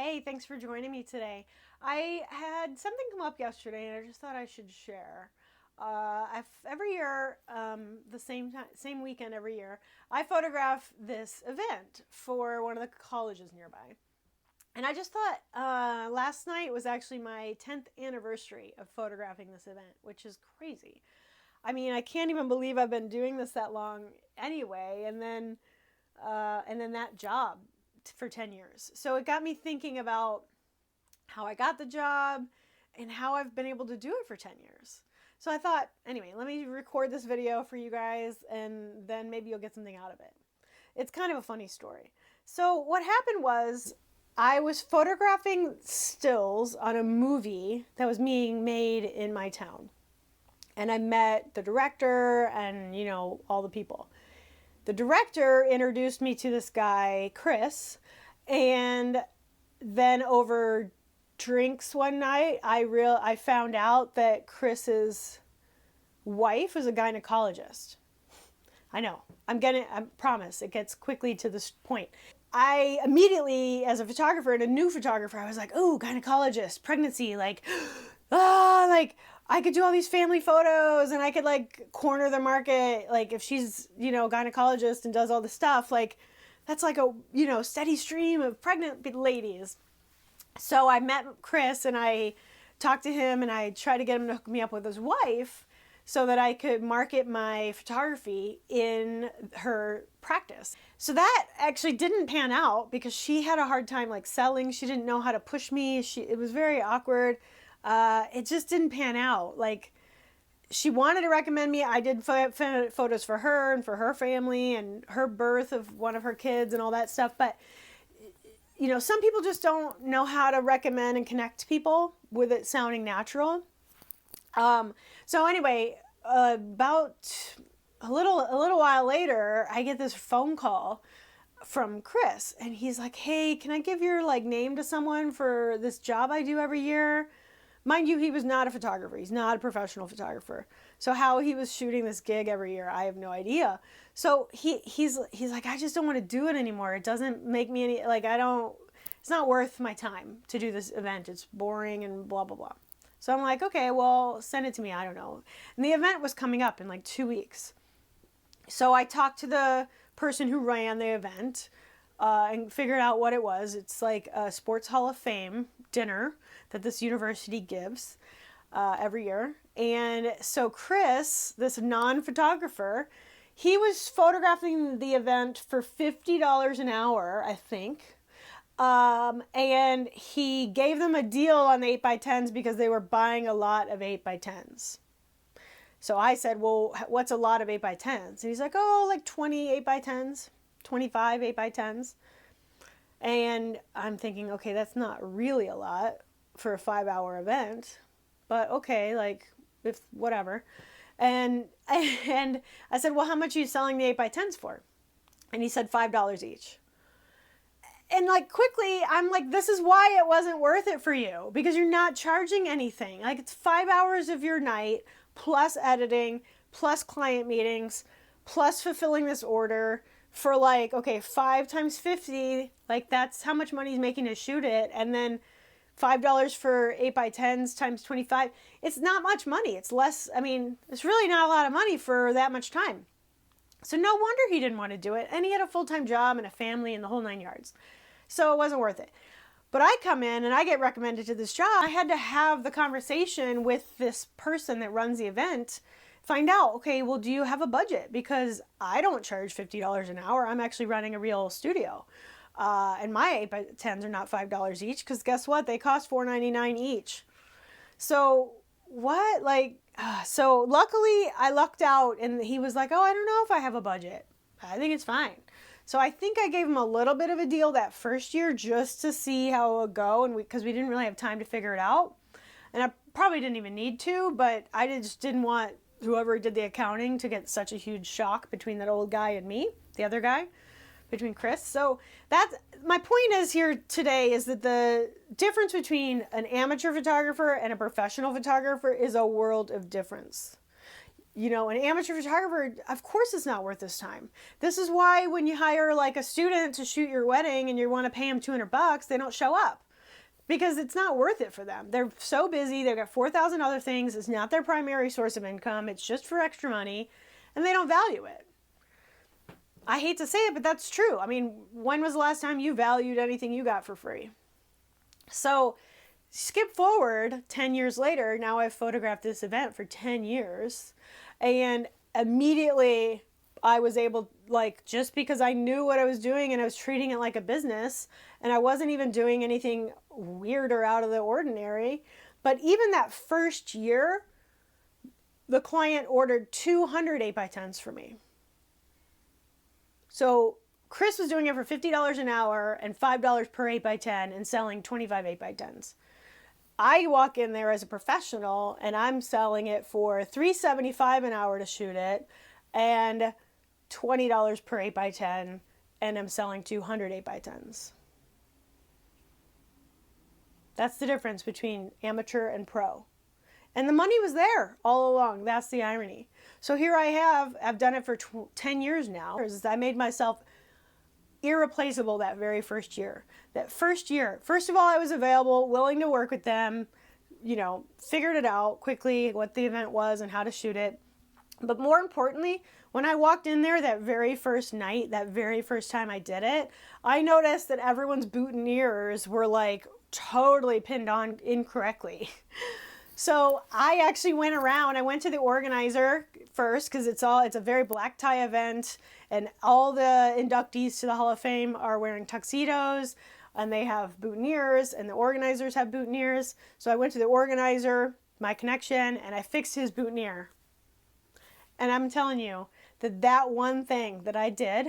Hey, thanks for joining me today. I had something come up yesterday, and I just thought I should share. Every year, the same weekend every year, I photograph this event for one of the colleges nearby. And I just thought last night was actually my 10th anniversary of photographing this event, which is crazy. I mean, I can't even believe I've been doing this that long anyway, and then that job for 10 years. So it got me thinking about how I got the job and how I've been able to do it for 10 years. So I thought, anyway, let me record this video for you guys, and then maybe you'll get something out of it. It's kind of a funny story. So what happened was I was photographing stills on a movie that was being made in my town. And I met the director and, all the people. The director introduced me to this guy, Chris, and then over drinks one night, I found out that Chris's wife was a gynecologist. I know. I promise, it gets quickly to this point. I immediately, as a photographer and a new photographer, I was like, oh, gynecologist, pregnancy, like I could do all these family photos and I could corner the market. Like if she's, gynecologist and does all this stuff, that's like a, steady stream of pregnant ladies. So I met Chris and I talked to him and I tried to get him to hook me up with his wife so that I could market my photography in her practice. So that actually didn't pan out because she had a hard time selling. She didn't know how to push me. It was very awkward. It just didn't pan out. She wanted to recommend me. I did photos for her and for her family and her birth of one of her kids and all that stuff. But, some people just don't know how to recommend and connect people with it sounding natural. So anyway, about a little while later, I get this phone call from Chris and he's like, hey, can I give your name to someone for this job I do every year? Mind you, he was not a photographer. He's not a professional photographer. So how he was shooting this gig every year, I have no idea. So he's like, I just don't want to do it anymore. It doesn't make me any, it's not worth my time to do this event. It's boring and blah, blah, blah. So I'm like, okay, well, send it to me. I don't know. And the event was coming up in 2 weeks. So I talked to the person who ran the event and figured out what it was. It's like a Sports Hall of Fame dinner that this university gives every year. And so Chris, this non-photographer, he was photographing the event for $50 an hour, I think. And he gave them a deal on the 8x10s because they were buying a lot of 8x10s. So I said, well, what's a lot of 8x10s? And he's like, oh, 20 8x10s, 25 8x10s. And I'm thinking, okay, that's not really a lot for a 5-hour event, but okay, if whatever. And I said, well, how much are you selling the 8x10s for? And he said $5 each. And quickly, I'm like, this is why it wasn't worth it for you, because you're not charging anything. It's 5 hours of your night plus editing, plus client meetings, plus fulfilling this order for okay, 5 times 50, that's how much money he's making to shoot it. And then $5 for 8x10s times 25. It's not much money. It's less. I mean, it's really not a lot of money for that much time. So no wonder he didn't want to do it. And he had a full-time job and a family and the whole 9 yards. So it wasn't worth it. But I come in and I get recommended to this job. I had to have the conversation with this person that runs the event, find out, okay, well, do you have a budget? Because I don't charge $50 an hour. I'm actually running a real studio. And my 8x10s are not $5 each because guess what? They cost $4.99 each. So what? So luckily I lucked out and he was like, oh, I don't know if I have a budget. I think it's fine. So I think I gave him a little bit of a deal that first year just to see how it would go, and because we didn't really have time to figure it out. And I probably didn't even need to, but I just didn't want whoever did the accounting to get such a huge shock between that old guy and me, the other guy, between Chris. So that's my point is here today is that the difference between an amateur photographer and a professional photographer is a world of difference. An amateur photographer, of course it's not worth his time. This is why when you hire a student to shoot your wedding and you want to pay him $200, they don't show up. because it's not worth it for them. They're so busy. They've got 4,000 other things. It's not their primary source of income. It's just for extra money, and they don't value it. I hate to say it, but that's true. I mean, when was the last time you valued anything you got for free? So skip forward 10 years later. Now I've photographed this event for 10 years, and immediately I was able, like, just because I knew what I was doing and I was treating it like a business, and I wasn't even doing anything weird or out of the ordinary. But even that first year, the client ordered 200 8x10s for me. So Chris was doing it for $50 an hour and $5 per 8x10 and selling 25 8x10s. I walk in there as a professional and I'm selling it for $3.75 an hour to shoot it and $20 per 8x10, and I'm selling 200 8x10s. That's the difference between amateur and pro. And the money was there all along. That's the irony. So here I've done it for 10 years now. I made myself irreplaceable that very first year. That first year, first of all, I was available, willing to work with them, figured it out quickly what the event was and how to shoot it. But more importantly, when I walked in there that very first night, that very first time I did it, I noticed that everyone's boutonnieres were like totally pinned on incorrectly. So I actually went around. I went to the organizer first because it's a very black tie event, and all the inductees to the Hall of Fame are wearing tuxedos, and they have boutonnieres, and the organizers have boutonnieres. So I went to the organizer, my connection, and I fixed his boutonniere. And I'm telling you that one thing that I did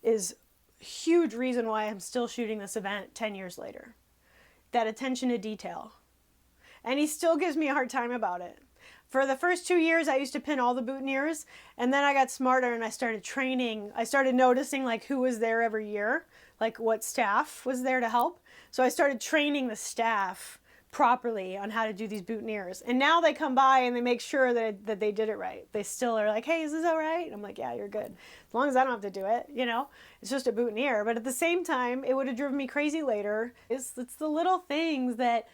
is a huge reason why I'm still shooting this event 10 years later. That attention to detail. And he still gives me a hard time about it. For the first 2 years, I used to pin all the boutonnieres, and then I got smarter and I started training. I started noticing like who was there every year, like what staff was there to help. So I started training the staff properly on how to do these boutonnieres. And now they come by and they make sure that they did it right. They still are like, hey, is this all right? And I'm like, yeah, you're good. As long as I don't have to do it, it's just a boutonniere. But at the same time, it would have driven me crazy later. It's the little things that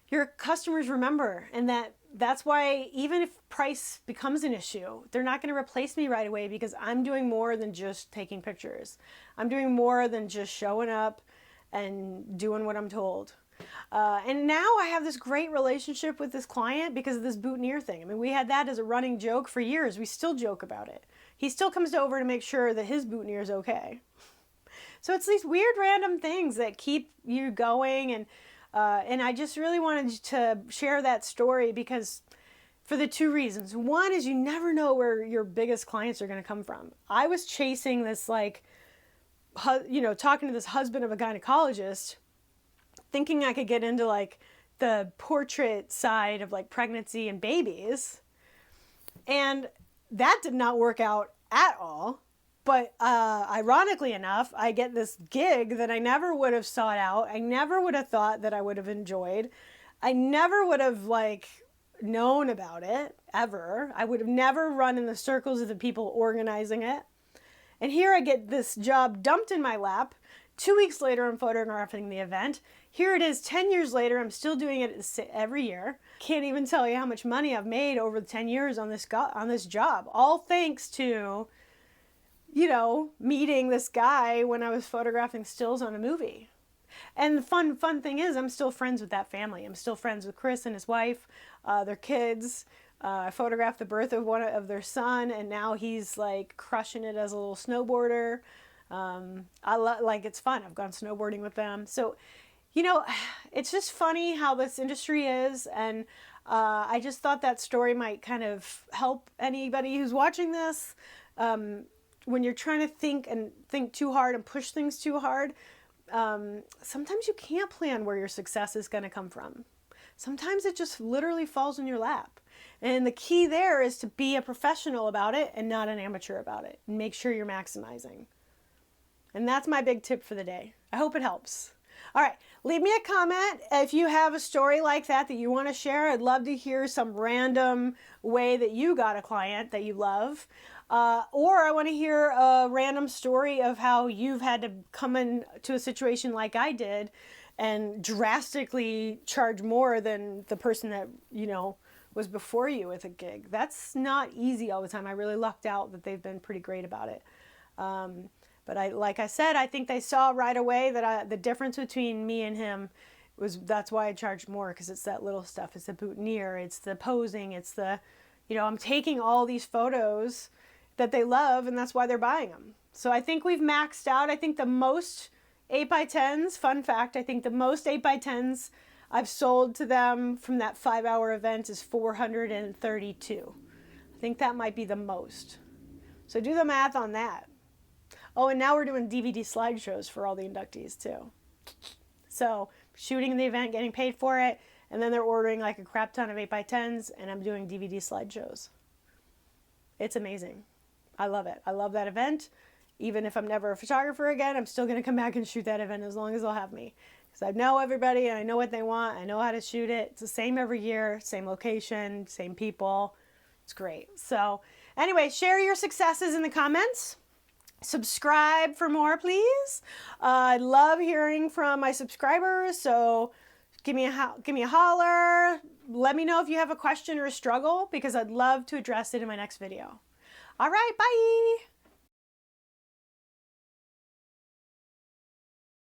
your customers remember, and that's why even if price becomes an issue, they're not going to replace me right away because I'm doing more than just taking pictures. I'm doing more than just showing up and doing what I'm told. And now I have this great relationship with this client because of this boutonniere thing. I mean, we had that as a running joke for years. We still joke about it. He still comes over to make sure that his boutonniere is okay. So it's these weird random things that keep you going, and I just really wanted to share that story because for the two reasons. One is you never know where your biggest clients are going to come from. I was chasing this, talking to this husband of a gynecologist, thinking I could get into like the portrait side of like pregnancy and babies. And that did not work out at all. But ironically enough, I get this gig that I never would have sought out. I never would have thought that I would have enjoyed. I never would have known about it ever. I would have never run in the circles of the people organizing it. And here I get this job dumped in my lap. 2 weeks later, I'm photographing the event. Here it is 10 years later. I'm still doing it every year. Can't even tell you how much money I've made over the 10 years on this job. All thanks to meeting this guy when I was photographing stills on a movie. And the fun thing is I'm still friends with that family. I'm still friends with Chris and his wife, their kids. I photographed the birth of one of their son, and now he's like crushing it as a little snowboarder. It's fun. I've gone snowboarding with them. So, it's just funny how this industry is. And I just thought that story might kind of help anybody who's watching this. When you're trying to think too hard and push things too hard, sometimes you can't plan where your success is going to come from. Sometimes it just literally falls in your lap. And the key there is to be a professional about it and not an amateur about it. And make sure you're maximizing. And that's my big tip for the day. I hope it helps. All right, leave me a comment if you have a story like that you want to share. I'd love to hear some random way that you got a client that you love. Or I want to hear a random story of how you've had to come into a situation like I did and drastically charge more than the person that, was before you with a gig. That's not easy all the time. I really lucked out that they've been pretty great about it. But like I said, I think they saw right away that the difference between me and him that's why I charged more, because it's that little stuff. It's the boutonniere, it's the posing, it's the, I'm taking all these photos that they love, and that's why they're buying them. So I think we've maxed out. I think the most 8x10s, fun fact, I think the most 8x10s I've sold to them from that 5-hour event is 432. I think that might be the most. So do the math on that. Oh, and now we're doing DVD slideshows for all the inductees too. So shooting the event, getting paid for it, and then they're ordering like a crap ton of 8x10s, and I'm doing DVD slideshows. It's amazing. I love it. I love that event. Even if I'm never a photographer again, I'm still going to come back and shoot that event as long as they'll have me. Because I know everybody and I know what they want. I know how to shoot it. It's the same every year, same location, same people. It's great. So anyway, share your successes in the comments. Subscribe for more, please. I love hearing from my subscribers, so give me a holler. Let me know if you have a question or a struggle, because I'd love to address it in my next video. All right, bye.